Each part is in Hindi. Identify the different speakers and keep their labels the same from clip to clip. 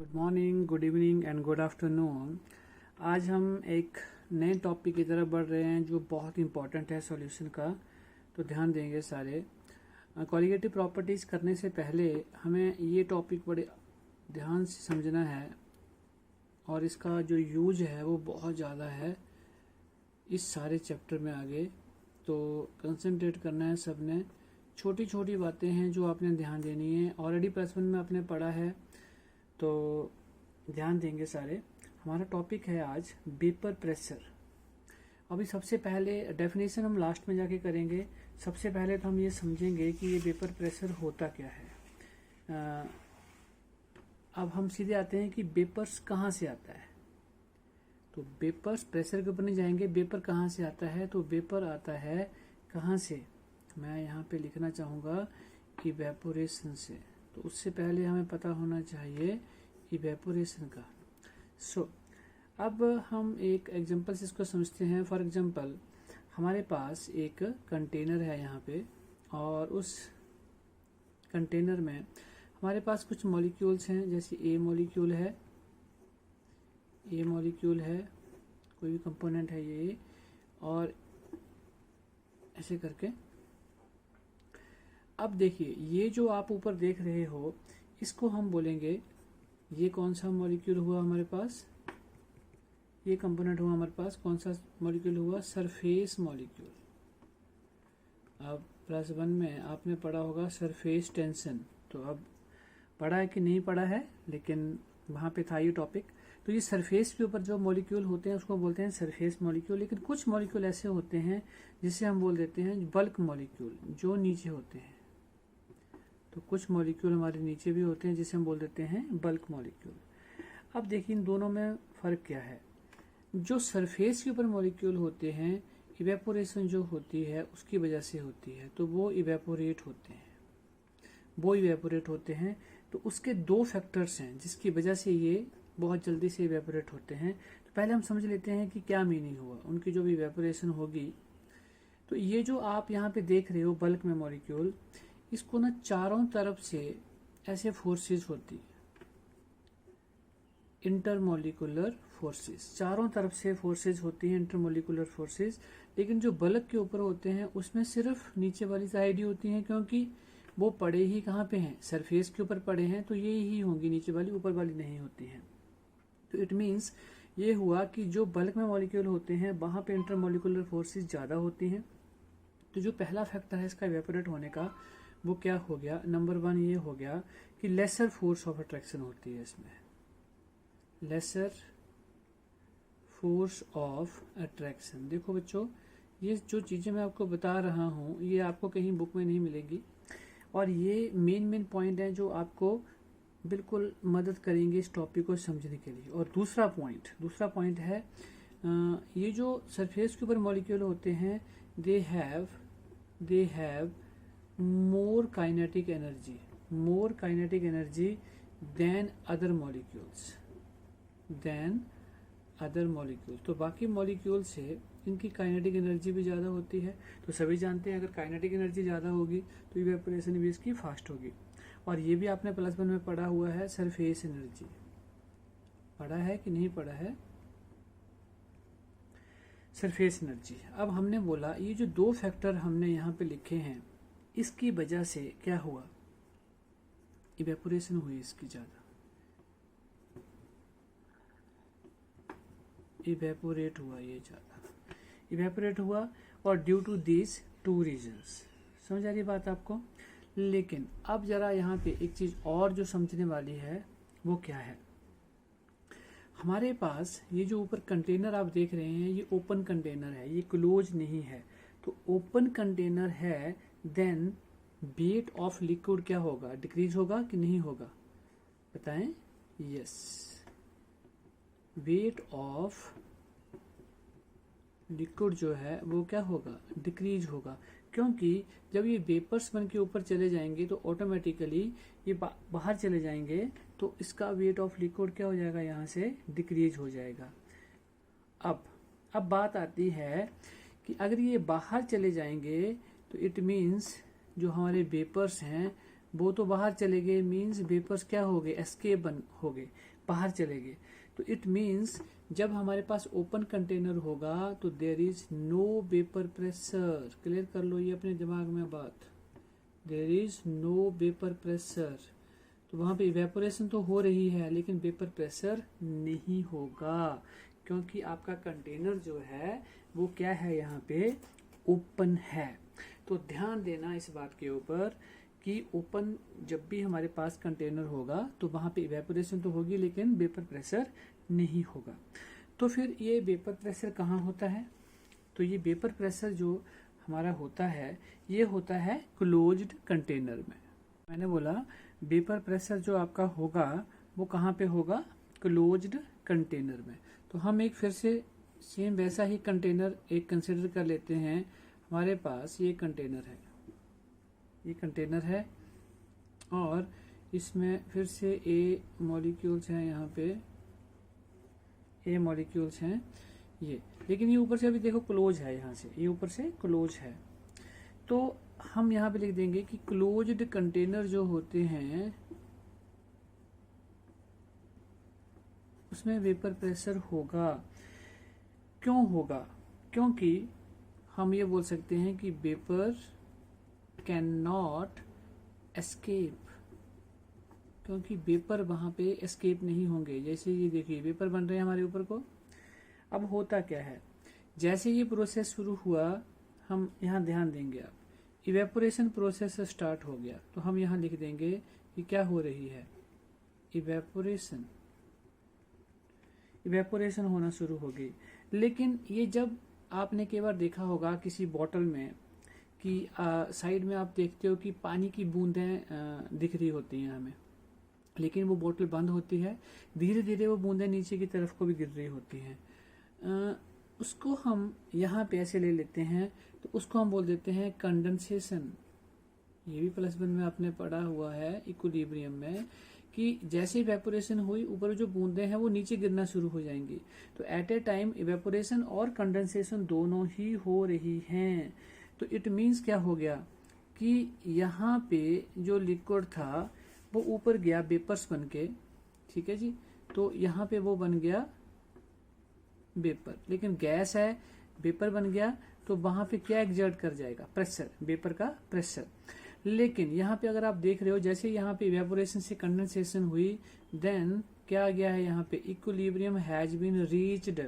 Speaker 1: Good morning, good evening and good afternoon. आज हम एक नए टॉपिक की तरफ बढ़ रहे हैं जो बहुत इंपॉर्टेंट है सॉल्यूशन का। तो ध्यान देंगे सारे। कॉलिगेटिव प्रॉपर्टीज़ करने से पहले हमें ये टॉपिक बड़े ध्यान से समझना है और इसका जो यूज है वो बहुत ज़्यादा है इस सारे चैप्टर में आगे। तो कंसंट्रेट करना है सबने। छोटी छोटी बातें हैं जो आपने ध्यान देनी है। ऑलरेडी +1 में आपने पढ़ा है तो ध्यान देंगे सारे। हमारा टॉपिक है आज वेपर प्रेशर। अभी सबसे पहले डेफिनेशन हम लास्ट में जाके करेंगे। सबसे पहले तो हम ये समझेंगे कि ये वेपर प्रेशर होता क्या है। अब हम सीधे आते हैं कि वेपर्स कहाँ से आता है। तो वेपर्स प्रेशर के ऊपर नहीं जाएंगे। वेपर कहाँ से आता है? तो वेपर आता है कहाँ से? मैं यहाँ पे लिखना चाहूँगा इवेपोरेशन से। तो उससे पहले हमें पता होना चाहिए इवेपोरेशन का। अब हम एक एग्जांपल से इसको समझते हैं। फॉर एग्जांपल हमारे पास एक कंटेनर है यहाँ पे और उस कंटेनर में हमारे पास कुछ मॉलिक्यूल्स हैं। जैसे ए मॉलिक्यूल है, कोई भी कंपोनेंट है ये, और ऐसे करके। अब देखिए ये जो आप ऊपर देख रहे हो इसको हम बोलेंगे, ये कौन सा मॉलिक्यूल हुआ हमारे पास? ये कंपोनेंट हुआ हमारे पास। कौन सा मॉलिक्यूल हुआ? Surface molecule. अब +1 में आपने पढ़ा होगा सरफेस टेंशन। तो अब पढ़ा है कि नहीं पढ़ा है, लेकिन वहाँ पे था ये टॉपिक। तो ये सरफेस के ऊपर जो मॉलिक्यूल होते हैं उसको बोलते हैं सरफेस मॉलिक्यूल। लेकिन कुछ मॉलिक्यूल ऐसे होते हैं जिसे हम बोल देते हैं बल्क मॉलिक्यूल, जो नीचे होते हैं। तो कुछ मॉलिक्यूल हमारे नीचे भी होते हैं जिसे हम बोल देते हैं बल्क मॉलिक्यूल। अब देखिए इन दोनों में फ़र्क क्या है। जो सरफेस के ऊपर मॉलिक्यूल होते हैं, इवेपोरेशन जो होती है उसकी वजह से होती है, तो वो इवेपोरेट होते हैं। तो उसके 2 फैक्टर्स हैं जिसकी वजह से ये बहुत जल्दी से इवेपोरेट होते हैं। तो पहले हम समझ लेते हैं कि क्या मीनिंग हुआ उनकी जो भी इवेपोरेशन होगी। तो ये जो आप यहाँ पे देख रहे हो बल्क में मॉलिक्यूल, इसको ना चारों तरफ से ऐसे फोर्सेस होती है, इंटरमोलिकुलर फोर्सेस। चारों तरफ से फोर्सेस होती हैं, इंटरमोलिकुलर फोर्सेस। लेकिन जो बल्क के ऊपर होते हैं उसमें सिर्फ नीचे वाली साइड ही होती हैं, क्योंकि वो पड़े ही कहाँ पे हैं? सरफेस के ऊपर पड़े हैं, तो ये ही होंगी नीचे वाली, ऊपर वाली नहीं होती हैं। तो इट मीन्स ये हुआ कि जो बल्क में मॉलिक्यूल होते हैं वहां पे इंटरमोलिकुलर फोर्सेस ज़्यादा होती हैं। तो जो पहला फैक्टर है इसका इवेपोरेट होने का, वो क्या हो गया? नंबर 1 ये हो गया कि लेसर फोर्स ऑफ अट्रैक्शन होती है इसमें। Lesser force of attraction. देखो बच्चों, ये जो चीज़ें मैं आपको बता रहा हूँ ये आपको कहीं बुक में नहीं मिलेगी, और ये मेन पॉइंट है जो आपको बिल्कुल मदद करेंगे इस टॉपिक को समझने के लिए। और दूसरा पॉइंट है ये जो सरफेस के ऊपर मॉलिक्यूल होते हैं, they have more kinetic energy than other molecules. तो बाकी मॉलिक्यूल से इनकी काइनेटिक एनर्जी भी ज़्यादा होती है। तो सभी जानते हैं अगर काइनेटिक एनर्जी ज़्यादा होगी तो इवेपोरेशन भी इसकी फास्ट होगी। और ये भी आपने +1 में पढ़ा हुआ है, सरफेस एनर्जी। पढ़ा है कि नहीं पढ़ा है? Surface energy. अब हमने बोला ये जो 2 फैक्टर हमने यहाँ पे लिखे हैं, इसकी वजह से क्या हुआ? इवेपोरेशन हुई इसकी ज़्यादा, इवेपोरेट हुआ। और ड्यू टू दीज 2 रीजंस। समझ आ रही बात आपको? लेकिन अब जरा यहाँ पे एक चीज और जो समझने वाली है वो क्या है। हमारे पास ये जो ऊपर कंटेनर आप देख रहे हैं ये ओपन कंटेनर है, ये क्लोज नहीं है। तो ओपन कंटेनर है, देन वेट ऑफ लिक्विड क्या होगा? डिक्रीज होगा कि नहीं होगा? बताएं। यस, वेट ऑफ लिक्विड जो है वो क्या होगा? डिक्रीज होगा। क्योंकि जब ये वेपर्स बन के ऊपर चले जाएंगे तो ऑटोमेटिकली ये बाहर चले जाएंगे, तो इसका वेट ऑफ लिक्विड क्या हो जाएगा? यहाँ से डिक्रीज हो जाएगा। अब बात आती है कि अगर ये बाहर चले जाएंगे तो इट मीन्स जो हमारे वेपर्स हैं वो तो बाहर चले गए, मीन्स वेपर्स क्या हो गए? एस्केप हो गए। बाहर चलेंगे। तो इट मीन्स जब हमारे पास ओपन कंटेनर होगा तो there is no vapour pressure. Clear कर लो ये अपने दिमाग में बात, there is no vapour pressure. तो वहां पे इवेपोरेशन तो हो रही है लेकिन वेपर प्रेशर नहीं होगा, क्योंकि आपका कंटेनर जो है वो क्या है, यहाँ पे ओपन है। तो ध्यान देना इस बात के ऊपर कि ओपन जब भी हमारे पास कंटेनर होगा तो वहां पे इवेपोरेशन तो होगी लेकिन वेपर प्रेशर नहीं होगा। तो फिर ये वेपर प्रेशर कहाँ होता है? तो ये वेपर प्रेशर जो हमारा होता है ये होता है क्लोज्ड कंटेनर में। मैंने बोला वेपर प्रेशर जो आपका होगा वो कहाँ पे होगा? क्लोज्ड कंटेनर में। तो हम एक फिर से सेम वैसा ही कंटेनर एक कंसिडर कर लेते हैं। हमारे पास ये कंटेनर है, ये कंटेनर है और इसमें फिर से ए मॉलिक्यूल्स हैं, यहाँ पे ए मॉलिक्यूल्स हैं ये, लेकिन ये ऊपर से अभी देखो क्लोज है, यहाँ से ये ऊपर से क्लोज है। तो हम यहाँ पे लिख देंगे कि क्लोज्ड कंटेनर जो होते हैं उसमें वेपर प्रेशर होगा। क्यों होगा? क्योंकि हम ये बोल सकते हैं कि वेपर कैन नॉट एस्केप, क्योंकि वेपर वहां पे एस्केप नहीं होंगे। जैसे ये देखिए वेपर बन रहे हैं हमारे ऊपर को। अब होता क्या है, जैसे ये प्रोसेस शुरू हुआ, हम यहाँ ध्यान देंगे, आप इवेपोरेशन प्रोसेस स्टार्ट हो गया तो हम यहाँ लिख देंगे कि क्या हो रही है, इवेपोरेशन, इवेपोरेशन होना शुरू हो गई। लेकिन ये जब आपने कई बार देखा होगा किसी बॉटल में कि साइड में आप देखते हो कि पानी की बूंदें दिख रही होती हैं हमें, लेकिन वो बोतल बंद होती है, धीरे धीरे वो बूंदें नीचे की तरफ को भी गिर रही होती हैं। उसको हम यहाँ पे ऐसे ले लेते हैं तो उसको हम बोल देते हैं कंडेंसेशन। ये भी +1 में आपने पढ़ा हुआ है इक्विलिब्रियम में कि जैसे इवेपोरेशन हुई ऊपर जो बूंदें हैं वो नीचे गिरना शुरू हो जाएंगी। तो एट ए टाइम इवेपोरेशन और कंडेंसेशन दोनों ही हो रही हैं। तो इट मीन्स क्या हो गया कि यहाँ पे जो लिक्विड था वो ऊपर गया वेपर्स बन के, ठीक है जी। तो यहाँ पे वो बन गया वेपर, लेकिन गैस है, वेपर बन गया तो वहां पे क्या एग्जर्ट कर जाएगा? प्रेशर, वेपर का प्रेशर। लेकिन यहाँ पे अगर आप देख रहे हो जैसे यहाँ पे इवेपोरेशन से कंडेंसेशन हुई, देन क्या आ गया है यहाँ पे, equilibrium has been reached.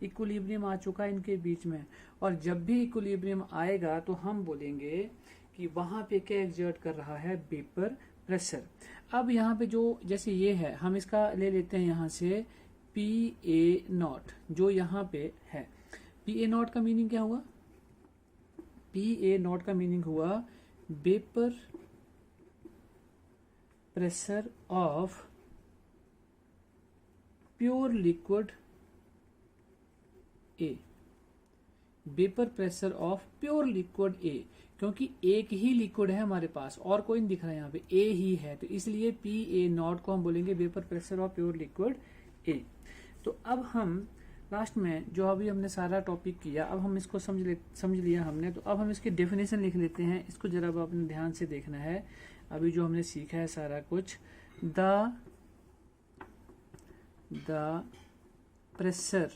Speaker 1: Equilibrium आ चुका है इनके बीच में, और जब भी इक्विलिब्रियम आएगा तो हम बोलेंगे कि वहां पे क्या एग्जर्ट कर रहा है? Vapour pressure. अब यहाँ पे जो जैसे ये है, हम इसका ले लेते हैं यहाँ से PA0 जो यहाँ पे है। PA0 का मीनिंग क्या हुआ? PA0 का मीनिंग हुआ vapour pressure of pure liquid A, vapour pressure of pure liquid A, क्योंकि एक ही लिक्विड है हमारे पास और कोई नहीं दिख रहा है, यहाँ पे ए ही है, तो इसलिए PA0 को हम बोलेंगे vapour pressure of pure liquid A. तो अब हम लास्ट में जो अभी हमने सारा टॉपिक किया, अब हम इसको समझ लिया हमने, तो अब हम इसकी डेफिनेशन लिख लेते हैं। इसको जरा अब आपने ध्यान से देखना है। अभी जो हमने सीखा है सारा कुछ, the pressure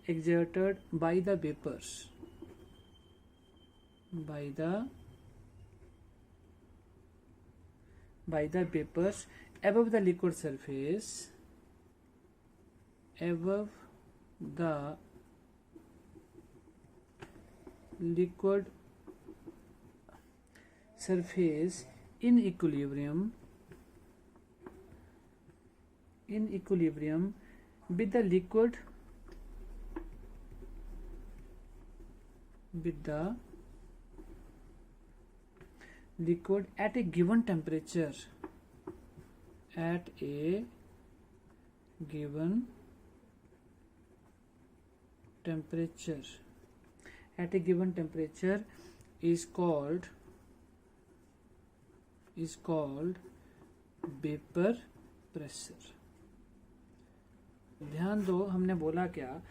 Speaker 1: exerted by the vapors above the liquid surface in equilibrium with the liquid at a given temperature, is called vapour pressure. ध्यान दो, हमने बोला क्या?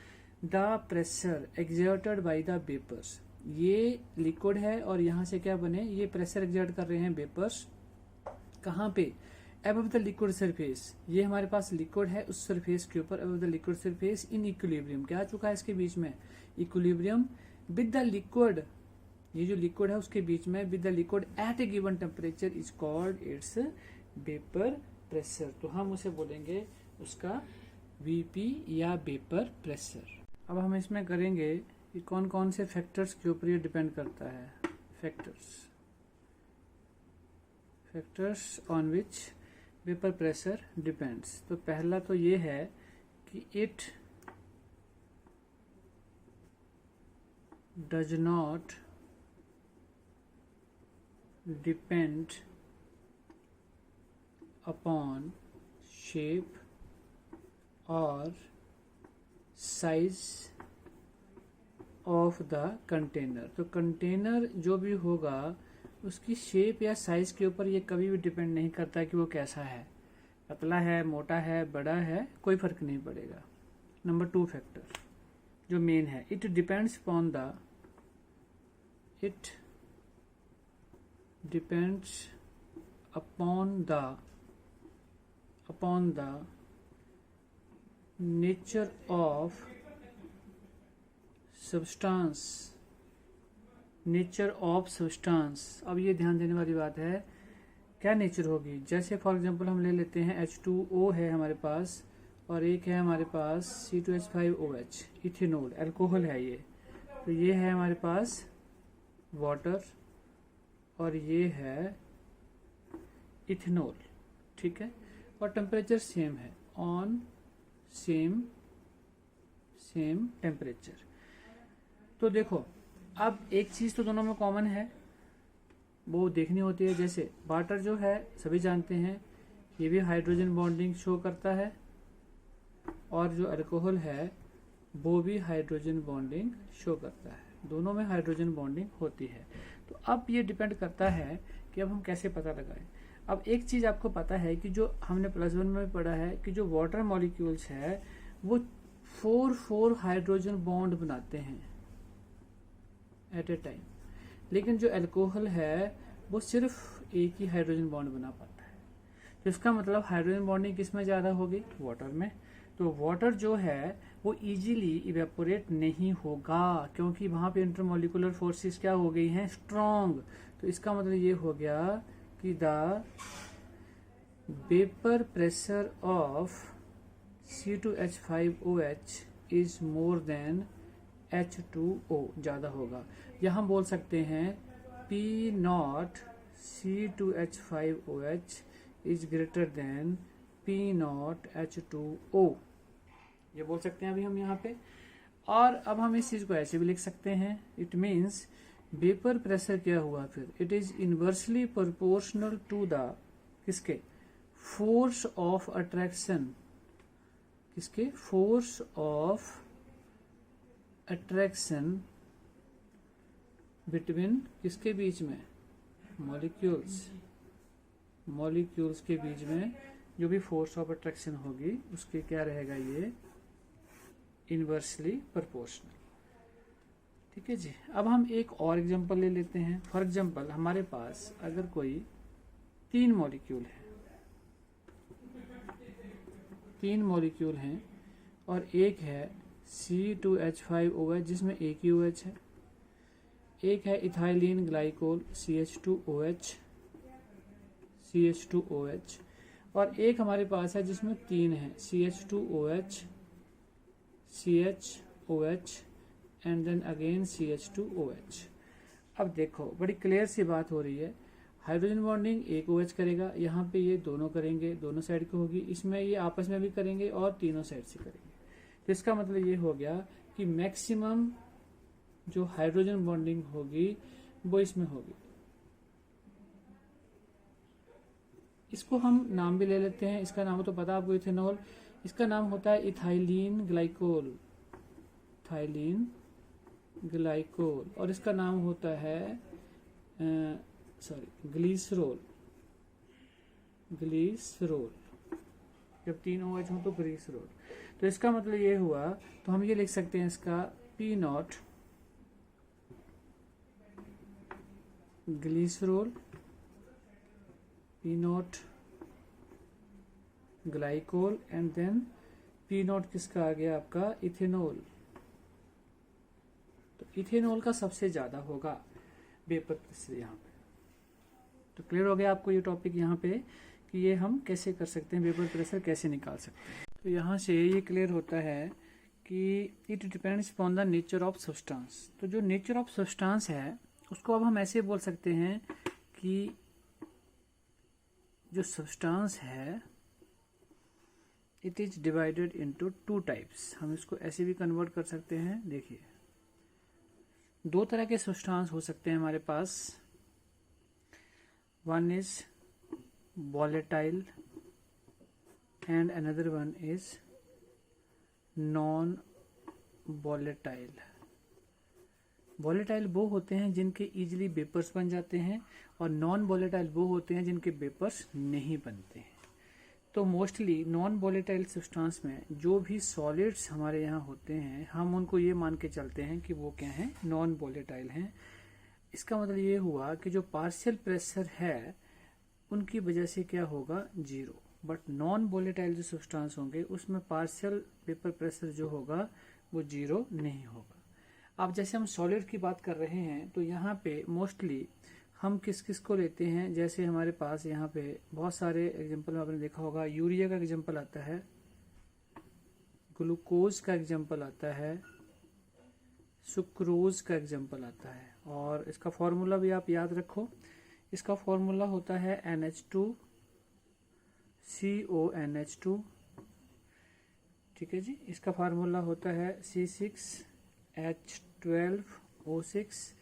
Speaker 1: The pressure exerted by the vapours, ये लिक्विड है और यहाँ से क्या बने, ये प्रेशर एक्सर्ट कर रहे हैं वेपर्स, कहाँ पे, अबव द लिक्विड सरफेस। ये हमारे पास लिक्विड है, उस सरफेस के ऊपर above the liquid surface in equilibrium, क्या आ चुका है इसके बीच में, इक्विलिब्रियम विद द लिक्विड, ये जो लिक्विड है उसके बीच में with the liquid at a given temperature is called its vapour pressure. तो हम उसे बोलेंगे उसका वीपी या वेपर प्रेशर। अब हम इसमें करेंगे कि कौन कौन से फैक्टर्स के ऊपर ये डिपेंड करता है। Factors on which vapour pressure depends. तो पहला तो ये है कि it does not depend upon shape और साइज ऑफ द कंटेनर। तो कंटेनर जो भी होगा उसकी शेप या साइज के ऊपर ये कभी भी डिपेंड नहीं करता कि वो कैसा है, पतला है, मोटा है, बड़ा है, कोई फर्क नहीं पड़ेगा। नंबर 2 फैक्टर जो मेन है, it depends upon the nature of substance. अब ये ध्यान देने वाली बात है, क्या नेचर होगी। जैसे फॉर एग्जांपल हम ले लेते हैं H2O है हमारे पास और एक है हमारे पास C2H5OH, इथेनॉल, अल्कोहल है ये। तो ये है हमारे पास वाटर और ये है इथेनॉल, ठीक है, और टेम्परेचर सेम है, ऑन सेम टेम्परेचर। तो देखो अब एक चीज तो दोनों में कॉमन है, वो देखनी होती है। जैसे वाटर जो है सभी जानते हैं ये भी हाइड्रोजन बॉन्डिंग शो करता है और जो अल्कोहल है वो भी हाइड्रोजन बॉन्डिंग शो करता है, दोनों में हाइड्रोजन बॉन्डिंग होती है। तो अब ये डिपेंड करता है कि अब हम कैसे पता लगाएं। अब एक चीज आपको पता है कि जो हमने +1 में पढ़ा है कि जो वाटर मॉलिक्यूल्स है वो 4 हाइड्रोजन बॉन्ड बनाते हैं एट ए टाइम, लेकिन जो अल्कोहल है वो सिर्फ एक ही हाइड्रोजन बॉन्ड बना पाता है। तो इसका मतलब हाइड्रोजन बॉन्डिंग किस में ज्यादा होगी, वाटर में। तो वाटर जो है वो इजीली इवेपोरेट नहीं होगा क्योंकि वहां पे इंटरमोलिकुलर फोर्सेस क्या हो गई हैं, स्ट्रॉन्ग। तो इसका मतलब ये हो गया कि the vapour pressure of C2H5OH is more than H2O, ज्यादा होगा। या हम बोल सकते हैं P0 C2H5OH is greater than P0 H2O, ये बोल सकते हैं अभी हम यहाँ पे। और अब हम इस चीज को ऐसे भी लिख सकते हैं, इट मीन्स वेपर प्रेशर क्या हुआ फिर, it is inversely proportional to the किसके, फोर्स ऑफ अट्रैक्शन, किसके, फोर्स ऑफ अट्रैक्शन बिटवीन किसके बीच में, मॉलिक्यूल्स के बीच में जो भी फोर्स ऑफ अट्रैक्शन होगी उसके क्या रहेगा, ये इनवर्सली प्रोपोर्शनल। ठीक है जी। अब हम एक और एग्जांपल ले लेते हैं। फॉर एग्जांपल हमारे पास अगर कोई 3 मॉलिक्यूल हैं और एक है C2H5OH जिसमें एक ही OH है, एक है इथाइलिन ग्लाइकोल CH2OH और एक हमारे पास है जिसमें 3 है CH2OH and then again CH2OH। अब देखो बड़ी क्लियर सी बात हो रही है, हाइड्रोजन बॉन्डिंग एक OH करेगा, यहाँ पे ये दोनों करेंगे, दोनों साइड की होगी, इसमें ये आपस में भी करेंगे और तीनों साइड से करेंगे। तो इसका मतलब ये हो गया कि मैक्सिमम जो हाइड्रोजन बॉन्डिंग होगी वो इसमें होगी। इसको हम नाम भी ले लेते हैं, इसका नाम तो पता आपको, इथेनॉल। इसका नाम होता है इथाइलिन ग्लाइकोल और इसका नाम होता है ग्लिसरॉल। जब 3 OH हो तो ग्लिसरॉल। तो इसका मतलब ये हुआ, तो हम ये लिख सकते हैं इसका P0 glycerol, P naught glycol, and then P naught किसका आ गया आपका, इथेनॉल। तो इथेनॉल का सबसे ज्यादा होगा वेपर प्रेशर यहाँ पे। तो क्लियर हो गया आपको ये टॉपिक यहाँ पे कि ये हम कैसे कर सकते हैं, वेपर प्रेशर कैसे निकाल सकते हैं। तो यहाँ से ये क्लियर होता है कि it depends upon the nature of substance. तो जो नेचर ऑफ सब्सटेंस है उसको अब हम ऐसे बोल सकते हैं कि जो सब्सटेंस है it is divided into two types. हम इसको ऐसे भी कन्वर्ट कर सकते हैं। देखिए, दो तरह के सब्सटेंस हो सकते हैं हमारे पास। One is volatile and another one is non volatile। volatile वो होते हैं जिनके इजीली वेपर्स बन जाते हैं, और नॉन volatile वो होते हैं जिनके वेपर्स नहीं बनते हैं। तो मोस्टली नॉन volatile सब्सटेंस में जो भी सॉलिड्स हमारे यहाँ होते हैं हम उनको ये मान के चलते हैं कि वो क्या हैं, नॉन volatile हैं। इसका मतलब ये हुआ कि जो पार्शियल प्रेशर है उनकी वजह से क्या होगा, जीरो। बट नॉन वोलेटाइल जो सब्सटेंस होंगे उसमें पार्शियल वेपर प्रेशर जो होगा वो जीरो नहीं होगा। अब जैसे हम सॉलिड की बात कर रहे हैं तो यहाँ पे मोस्टली हम किस किस को लेते हैं, जैसे हमारे पास यहाँ पे बहुत सारे एग्जांपल आपने देखा होगा। यूरिया का एग्जांपल आता है, ग्लूकोज का एग्जांपल आता है, सुक्रोज का एग्जांपल आता है, और इसका फॉर्मूला भी आप याद रखो। इसका फॉर्मूला होता है NH2CONH2, ठीक है जी। इसका फार्मूला होता है C6H12O6,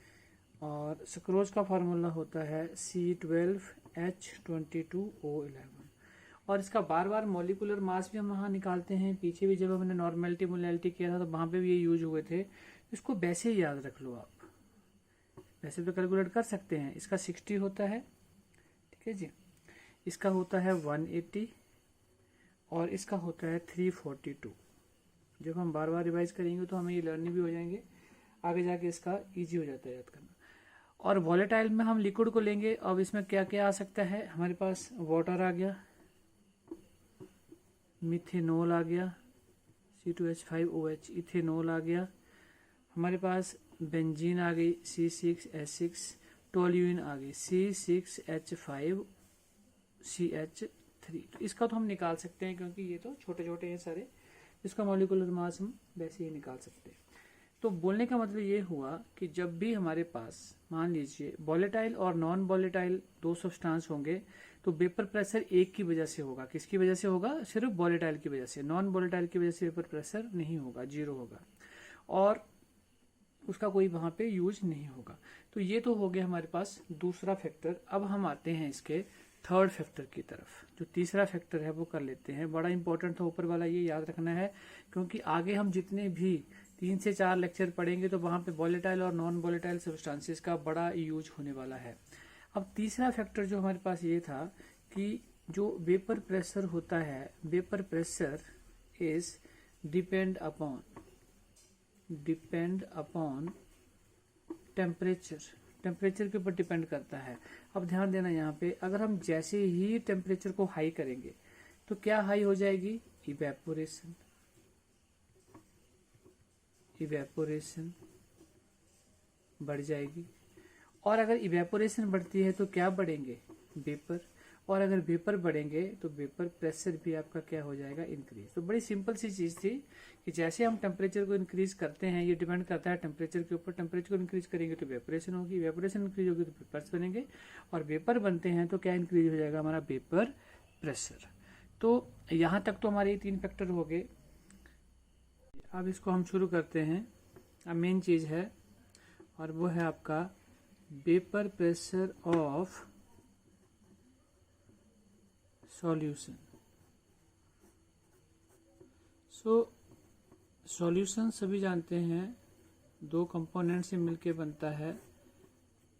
Speaker 1: और सुक्रोज का फार्मूला होता है C12H22O11। और इसका बार बार मॉलिक्यूलर मास भी हम वहाँ निकालते हैं। पीछे भी जब हमने नॉर्मेलिटी मोलैलिटी किया था तो वहाँ पे भी ये यूज हुए थे। इसको वैसे ही याद रख लो आप, वैसे तो कैलकुलेट कर सकते हैं। इसका 60 होता है, ठीक है जी। इसका होता है 180 और इसका होता है 342। जब हम बार बार रिवाइज करेंगे तो हमें ये लर्निंग भी हो जाएंगे, आगे जाके इसका इजी हो जाता है याद करना। और वॉलेटाइल में हम लिक्विड को लेंगे। अब इसमें क्या क्या आ सकता है, हमारे पास वाटर आ गया, मिथेनॉल आ गया, C2H5OH इथेनॉल आ गया, हमारे पास बेंजीन आ गई C6H6, टोल्यूइन आ गई C6H5CH3। तो इसका तो हम निकाल सकते हैं क्योंकि ये तो छोटे छोटे हैं सारे, इसका मॉलिक्यूलर मास हम वैसे ही निकाल सकते हैं। तो बोलने का मतलब ये हुआ कि जब भी हमारे पास मान लीजिए वॉलेटाइल और नॉन वॉलेटाइल दो सब्सटेंस होंगे तो वेपर प्रेशर एक की वजह से होगा। किसकी वजह से होगा, सिर्फ वॉलेटाइल की वजह से। नॉन वॉलेटाइल की वजह से वेपर प्रेशर नहीं होगा, जीरो होगा, और उसका कोई वहां पे यूज नहीं होगा। तो ये तो हो गया हमारे पास दूसरा फैक्टर। अब हम आते हैं इसके थर्ड फैक्टर की तरफ। जो तीसरा फैक्टर है वो कर लेते हैं। बड़ा इंपॉर्टेंट था ऊपर वाला, ये याद रखना है क्योंकि आगे हम जितने भी 3 से 4 लेक्चर पढ़ेंगे तो वहां पे वॉलेटाइल और नॉन वॉलेटाइल सब्सटेंसेस का बड़ा यूज होने वाला है। अब तीसरा फैक्टर जो हमारे पास ये था कि जो वेपर प्रेशर होता है, vapour pressure is depend upon temperature. Temperature के ऊपर डिपेंड करता है। अब ध्यान देना यहाँ पे, अगर हम जैसे ही टेम्परेचर को हाई करेंगे तो क्या हाई हो जाएगी, इवेपोरेशन। इवेपोरेशन बढ़ जाएगी, और अगर इवेपोरेशन बढ़ती है तो क्या बढ़ेंगे, वेपर। और अगर वेपर बढ़ेंगे तो वेपर प्रेशर भी आपका क्या हो जाएगा, इंक्रीज। तो बड़ी सिंपल सी चीज थी कि जैसे हम टेम्परेचर को इंक्रीज करते हैं, ये डिपेंड करता है टेम्परेचर के ऊपर। टेम्परेचर को इंक्रीज करेंगे तो वेपरेशन होगी, वेपरेशन इंक्रीज होगी तो वेपर्स बनेंगे, और वेपर बनते हैं तो क्या इंक्रीज हो जाएगा, हमारा वेपर प्रेशर। तो यहाँ तक तो हमारे 3 फैक्टर हो गए। अब इसको हम शुरू करते हैं। अब मेन चीज है और वो है आपका vapour pressure of solution. Solution सभी जानते हैं 2 कंपोनेंट से मिलके बनता है।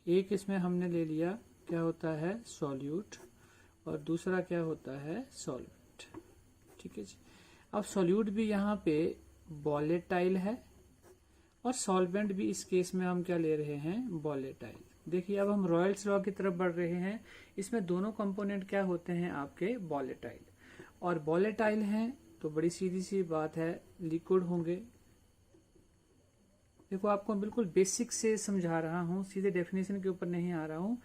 Speaker 1: एक इसमें हमने ले लिया क्या होता है, सॉल्यूट, और दूसरा क्या होता है, सॉल्वेंट। ठीक है जी। अब सॉल्यूट भी यहाँ पे वॉलेटाइल है और सॉल्वेंट भी इस केस में हम क्या ले रहे हैं, वॉलेटाइल। देखिए अब हम रॉयल्स लॉ की तरफ बढ़ रहे हैं। इसमें दोनों कंपोनेंट क्या होते हैं आपके वॉलेटाइल, और वॉलेटाइल हैं तो बड़ी सीधी सी बात है लिक्विड होंगे। देखो आपको बिल्कुल बेसिक से समझा रहा हूँ, सीधे डेफिनेशन के ऊपर नहीं आ रहा हूँ,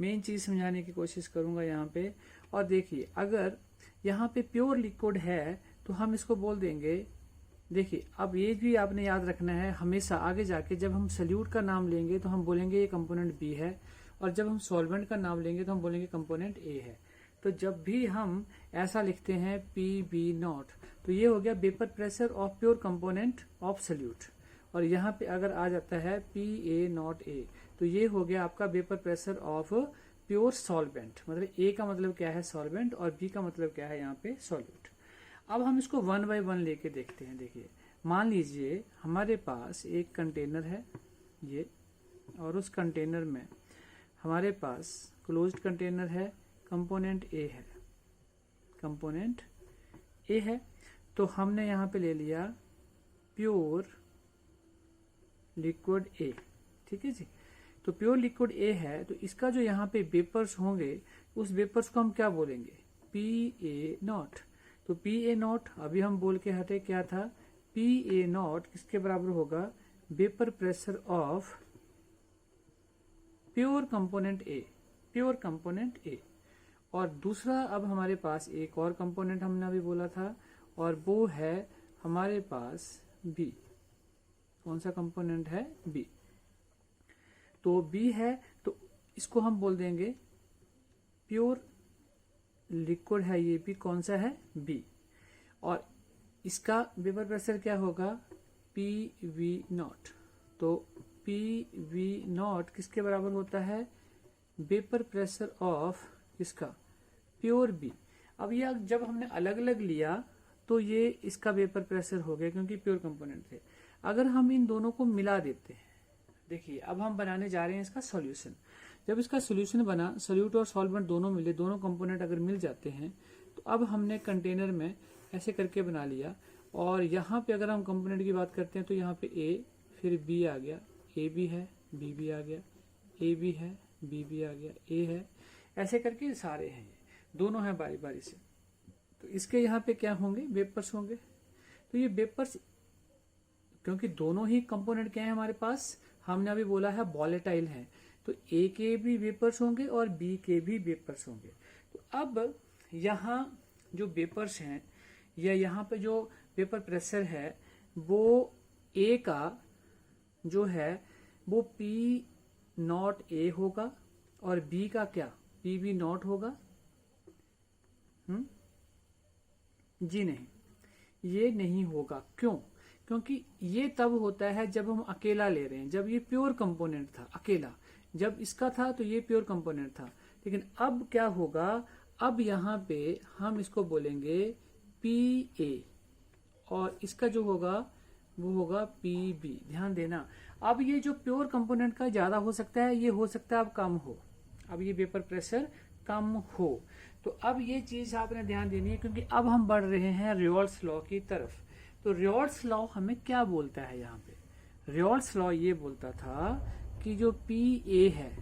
Speaker 1: मेन चीज समझाने की कोशिश करूंगा यहाँ पे। और देखिए अगर यहाँ पे प्योर लिक्विड है तो हम इसको बोल देंगे, देखिए अब ये भी आपने याद रखना है, हमेशा आगे जाके जब हम सल्यूट का नाम लेंगे तो हम बोलेंगे ये कंपोनेंट बी है, और जब हम सॉल्वेंट का नाम लेंगे तो हम बोलेंगे कंपोनेंट ए है। तो जब भी हम ऐसा लिखते हैं पी बी नॉट, तो ये हो गया vapour pressure of pure component of solute. और यहाँ पे अगर आ जाता है पी ए नॉट ए, तो ये हो गया आपका vapour pressure of pure solvent. मतलब ए का मतलब क्या है सॉल्वेंट, और बी का मतलब क्या है यहाँ पे सॉल्यूट। अब हम इसको वन बाय वन लेके देखते हैं। देखिए मान लीजिए हमारे पास एक कंटेनर है ये, और उस कंटेनर में हमारे पास क्लोज्ड कंटेनर है, कंपोनेंट ए है, कंपोनेंट ए है। तो हमने यहाँ पे ले लिया प्योर लिक्विड ए, ठीक है जी। तो प्योर लिक्विड ए है, तो इसका जो यहाँ पे वेपर्स होंगे उस वेपर्स को हम क्या बोलेंगे, पी ए नॉट। तो पी ए नॉट अभी हम बोल के हटे क्या था, पी ए नॉट किसके बराबर होगा, vapour pressure of pure component A, pure component A. और दूसरा अब हमारे पास एक और कंपोनेंट हमने अभी बोला था, और वो है हमारे पास बी। कौन सा कंपोनेंट है, बी। तो बी है तो इसको हम बोल देंगे प्योर लिक्विड है, ये भी कौन सा है, बी। और इसका वेपर प्रेशर क्या होगा, पी वी नॉट। तो पी वी नॉट किसके बराबर होता है, वेपर प्रेशर ऑफ किसका, प्योर बी। अब ये जब हमने अलग अलग लिया तो ये इसका वेपर प्रेशर हो गया क्योंकि प्योर कंपोनेंट थे। अगर हम इन दोनों को मिला देते हैं, देखिए अब हम बनाने जा रहे हैं इसका सॉल्यूशन। जब इसका सॉल्यूशन बना, सॉल्यूट और सॉल्वेंट दोनों मिले, दोनों कंपोनेंट अगर मिल जाते हैं, तो अब हमने कंटेनर में ऐसे करके बना लिया। और यहाँ पे अगर हम कंपोनेंट की बात करते हैं तो यहाँ पे ए, फिर बी आ गया, ए भी है, बी भी आ गया, ए भी है, बी भी आ गया, ए है, ऐसे करके सारे हैं, दोनों हैं बारी बारी से। तो इसके यहाँ पे क्या होंगे, वेपर्स होंगे। तो ये वेपर्स, क्योंकि दोनों ही कंपोनेंट क्या है हमारे पास, हमने अभी बोला है वॉलेटाइल है, तो ए के भी वेपर्स होंगे और बी के भी वेपर्स होंगे। तो अब यहाँ जो वेपर्स हैं या यहाँ पे जो वेपर प्रेशर है, वो ए का जो है वो पी नॉट ए होगा, और बी का क्या, पी बी नॉट होगा। जी नहीं, ये नहीं होगा। क्यों, क्योंकि ये तब होता है जब हम अकेला ले रहे हैं, जब ये प्योर कंपोनेंट था अकेला, जब इसका था तो ये प्योर कंपोनेंट था। लेकिन अब क्या होगा, अब यहाँ पे हम इसको बोलेंगे पी ए, और इसका जो होगा वो होगा पी बी। ध्यान देना, अब ये जो प्योर कंपोनेंट का ज्यादा हो सकता है, ये हो सकता है अब कम हो, अब ये वेपर प्रेशर कम हो। तो अब ये चीज आपने ध्यान देनी है, क्योंकि अब हम बढ़ रहे हैं रियोल्स लॉ की तरफ। तो रियोल्स लॉ हमें क्या बोलता है, यहाँ पे रियोल्स लॉ ये बोलता था कि जो पी ए है,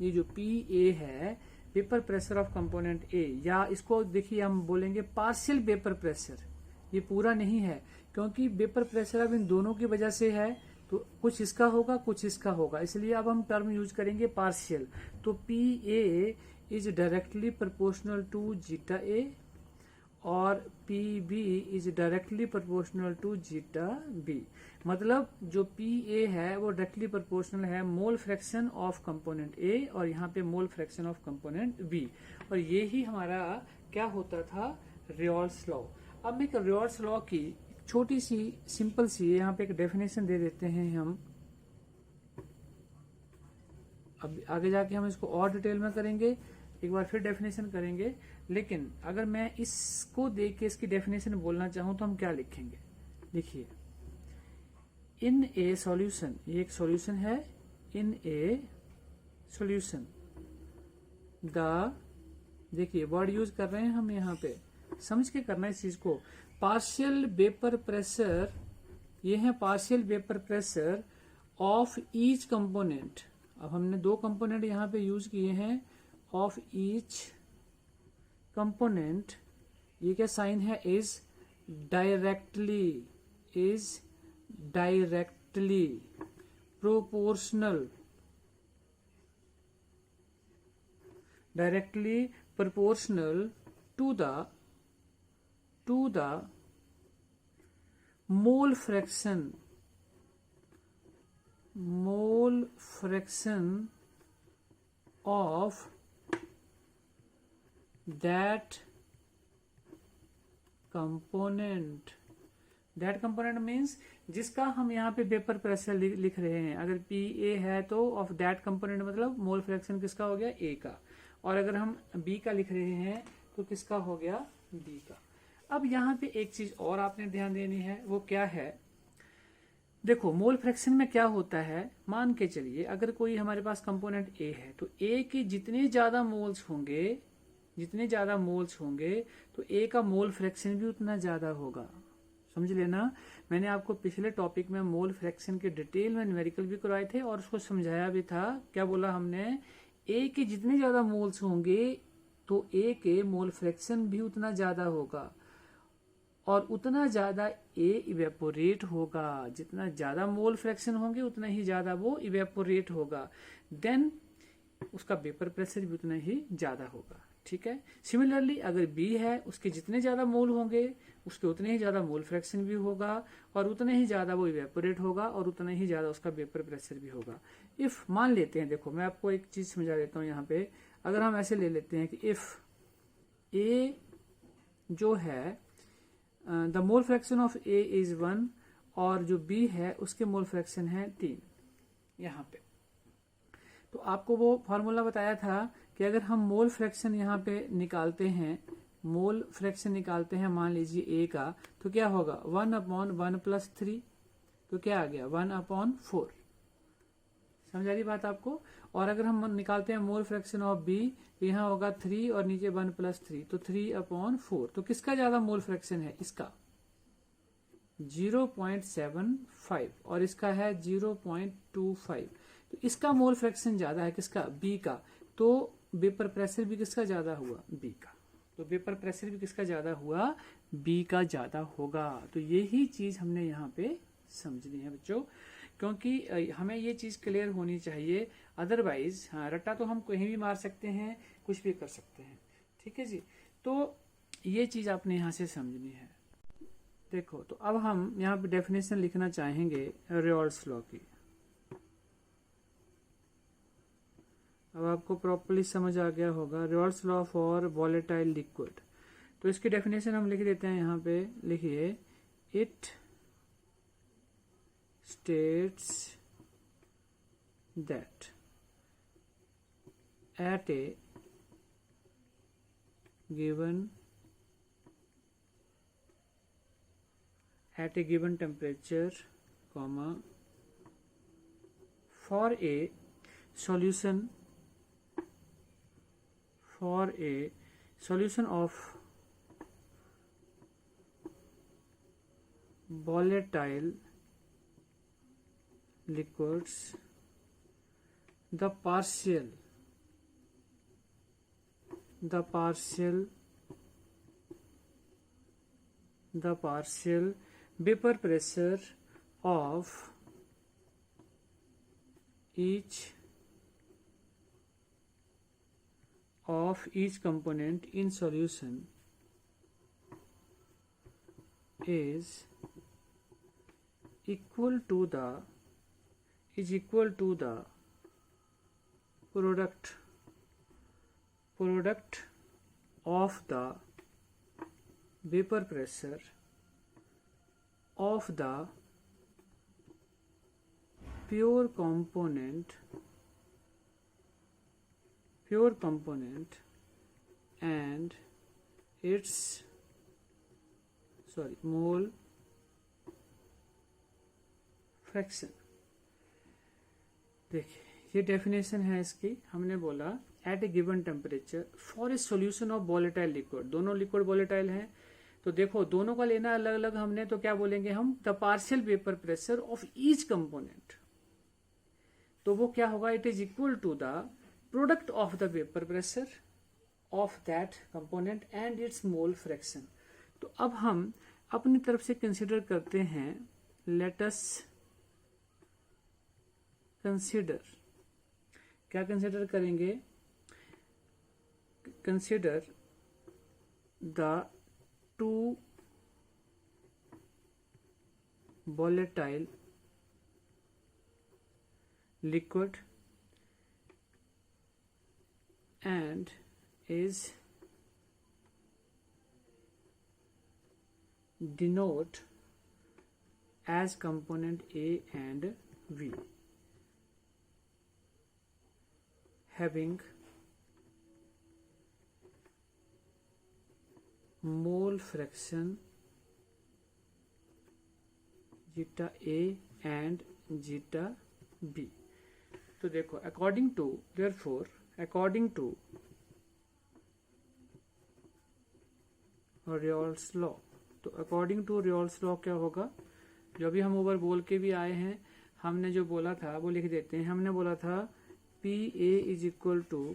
Speaker 1: ये जो पी ए है, वेपर प्रेशर ऑफ कंपोनेंट ए, या इसको देखिए हम बोलेंगे पार्शियल वेपर प्रेशर, ये पूरा नहीं है, क्योंकि वेपर प्रेशर अब इन दोनों की वजह से है, तो कुछ इसका होगा कुछ इसका होगा, इसलिए अब हम टर्म यूज करेंगे पार्शियल। तो P A is directly proportional to zeta A, और P B is directly proportional to zeta B. मतलब जो पी ए है वो डायरेक्टली प्रोपोर्शनल है mole fraction of component A, और यहाँ पे mole fraction of component B. और ये ही हमारा क्या होता था, रियोल्स लॉ। अब एक रियोल्स लॉ की छोटी सी सिंपल सी यहाँ पे एक डेफिनेशन दे देते हैं हम। अब आगे जाके हम इसको और डिटेल में करेंगे, एक बार फिर डेफिनेशन करेंगे। लेकिन अगर मैं इसको देख के इसकी डेफिनेशन बोलना चाहूं तो हम क्या लिखेंगे, देखिए इन ए सॉल्यूशन, ये एक सॉल्यूशन है, इन ए सॉल्यूशन द, देखिए वर्ड यूज कर रहे हैं हम यहाँ पे, समझ के करना है इस चीज को। पार्शियल वेपर प्रेशर, ये है partial vapour pressure of each component, अब हमने दो कंपोनेंट यहाँ पे यूज किए हैं, ऑफ ईच कंपोनेंट, ये क्या साइन है, is directly proportional, directly proportional to the mole fraction of that component means जिसका हम यहाँ पे वेपर प्रेशर लिख रहे हैं। अगर पी ए है तो ऑफ दैट कंपोनेंट मतलब मोल फ्रैक्शन किसका हो गया, ए का, और अगर हम बी का लिख रहे हैं तो किसका हो गया, बी का। अब यहाँ पे एक चीज और आपने ध्यान देनी है, वो क्या है, देखो मोल फ्रैक्शन में क्या होता है, मान के चलिए अगर कोई हमारे पास कंपोनेंट ए है तो ए के जितने ज्यादा मोल्स होंगे तो ए का मोल फ्रैक्शन भी उतना ज्यादा होगा। समझ लेना, मैंने आपको पिछले टॉपिक में मोल फ्रैक्शन के डिटेल में न्यूमेरिकल भी करवाए थे और उसको समझाया भी था। क्या बोला हमने, ए के जितने ज्यादा मोल्स होंगे तो ए के मोल फ्रैक्शन भी उतना ज्यादा होगा, और उतना ज्यादा ए इवेपोरेट होगा। जितना ज्यादा मोल फ्रैक्शन होंगे उतना ही ज्यादा वो इवेपोरेट होगा, देन उसका वेपर प्रेशर भी उतना ही ज्यादा होगा। ठीक है, सिमिलरली अगर बी है उसके जितने ज्यादा मोल होंगे उसके उतने ही ज्यादा मोल फ्रैक्शन भी होगा, और उतने ही ज्यादा वो इवेपोरेट होगा, और उतना ही ज्यादा उसका वेपर प्रेशर भी होगा। इफ मान लेते हैं, देखो मैं आपको एक चीज समझा देता हूं यहाँ पे, अगर हम ऐसे ले लेते हैं कि इफ ए जो है the mole fraction of A is 1 और जो बी है उसके मोल फ्रैक्शन है 3 यहाँ पे, तो आपको वो फॉर्मूला बताया था कि अगर हम मोल फ्रैक्शन यहाँ पे निकालते हैं, मान लीजिए ए का, तो क्या होगा 1/1 + 3, तो क्या आ गया 1/4। समझ आ रही बात आपको। और अगर हम निकालते हैं मोल फ्रैक्शन ऑफ बी, तो यहाँ होगा 3 और नीचे 1 + 3, तो 3/4। तो किसका ज्यादा मोल फ्रैक्शन है, इसका 0.75 और इसका है 0.25, तो इसका मोल फ्रैक्शन ज्यादा है, किसका, बी का। तो वेपर प्रेशर भी किसका ज्यादा हुआ, बी का। तो वेपर प्रेशर भी किसका ज्यादा हुआ, बी का ज्यादा होगा। तो यही चीज हमने यहाँ पे समझनी है बच्चों, क्योंकि हमें ये चीज क्लियर होनी चाहिए, अदरवाइज हाँ रट्टा तो हम कहीं भी मार सकते हैं, कुछ भी कर सकते हैं। ठीक है जी, तो ये चीज आपने यहाँ से समझनी है। देखो, तो अब हम यहाँ पे डेफिनेशन लिखना चाहेंगे रेयॉल्स लॉ की। अब आपको प्रॉपर्ली समझ आ गया होगा, रेयॉल्स लॉ फॉर वॉलेटाइल लिक्विड। तो इसकी डेफिनेशन हम लिख देते हैं यहाँ पे, लिखिए, it states that at a given temperature, for a solution of volatile liquids, the partial vapor pressure of each component in solution is equal to the product of the vapor pressure of the pure component and its mole fraction. देखिए, ये डेफिनेशन है इसकी। हमने बोला at a given temperature for a solution of volatile liquid, दोनों लिक्विड वॉलेटाइल हैं, तो देखो दोनों का लेना अलग अलग हमने, तो क्या बोलेंगे हम, the partial vapour pressure of each component. तो वो क्या होगा, it is equal to the product of the vapour pressure of that component and its mole fraction. तो अब हम अपनी तरफ से कंसिडर करते हैं, लेट अस कंसिडर, क्या कंसिडर करेंगे, consider the two volatile liquid and is denote as component A and V having mole fraction zeta A and zeta B। तो देखो according to, therefore according to Raoult's law, तो अकॉर्डिंग टू रियोल्स लॉ क्या होगा, जो भी हम ऊपर बोल के भी आए हैं, हमने जो बोला था वो लिख देते हैं। हमने बोला था P A is equal to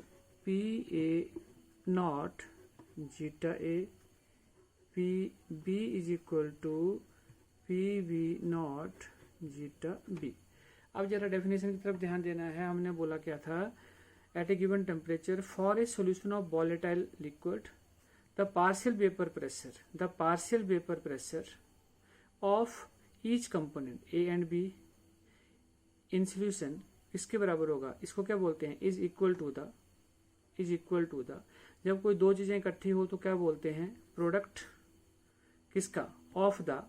Speaker 1: P A naught zeta A, P B is equal to P V naught zeta B. अब जरा डेफिनेशन की तरफ ध्यान देना है। हमने बोला क्या था, at a given temperature for a solution of volatile liquid the partial vapour pressure of each component A and B in solution किसके बराबर होगा, इसको क्या बोलते हैं, इज इक्वल टू द, जब कोई दो चीजें इकट्ठी हो तो क्या बोलते हैं, प्रोडक्ट किसका, of the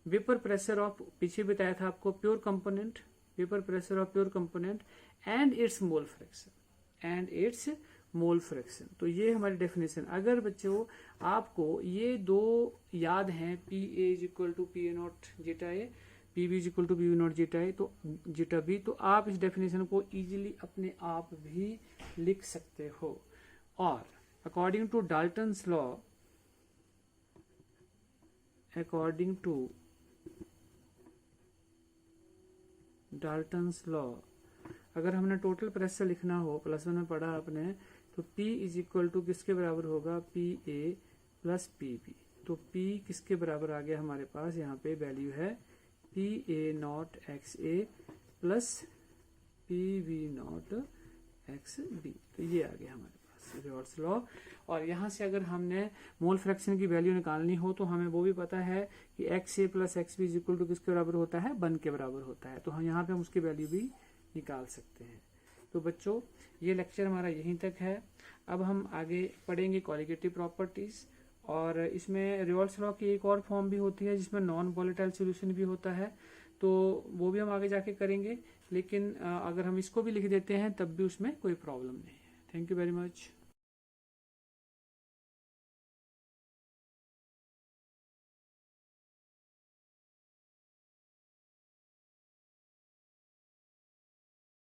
Speaker 1: vapour pressure of, पीछे बताया था आपको, pure component, vapour pressure of pure component and its mole fraction, तो ये हमारी डेफिनेशन। अगर बच्चों आपको ये दो याद हैं, P A is equal to P A naught zeta A, P B is equal to P B naught zeta A, तो जीटा बी, तो आप इस डेफिनेशन को इजीली अपने आप भी लिख सकते हो। और according to Dalton's law, according to Dalton's law, अगर हमने टोटल प्रेशर लिखना हो, प्लस वन में पढ़ा आपने, तो P इज इक्वल टू किसके बराबर होगा, P A plus P B. तो P किसके बराबर आ गया हमारे पास, यहाँ पे वैल्यू है P A naught X A plus P B naught X B, तो ये आ गया हमारे पास रिवर्स लॉ। और यहाँ से अगर हमने मोल फ्रैक्शन की वैल्यू निकालनी हो तो हमें वो भी पता है कि X A plus X B is equal to किसके बराबर होता है, 1 के बराबर होता है, तो हम यहाँ पे हम उसकी वैल्यू भी निकाल सकते हैं। तो बच्चों ये लेक्चर हमारा यहीं तक है। अब हम आगे पढ़ेंगे कॉलिगेटिव प्रॉपर्टीज, और इसमें रिवर्स लॉ की एक और फॉर्म भी होती है जिसमें नॉन वॉलेटाइल सॉल्यूशन भी होता है, तो वो भी हम आगे जाके करेंगे, लेकिन अगर हम इसको भी लिख देते हैं तब भी उसमें कोई प्रॉब्लम नहीं है। Thank you very much.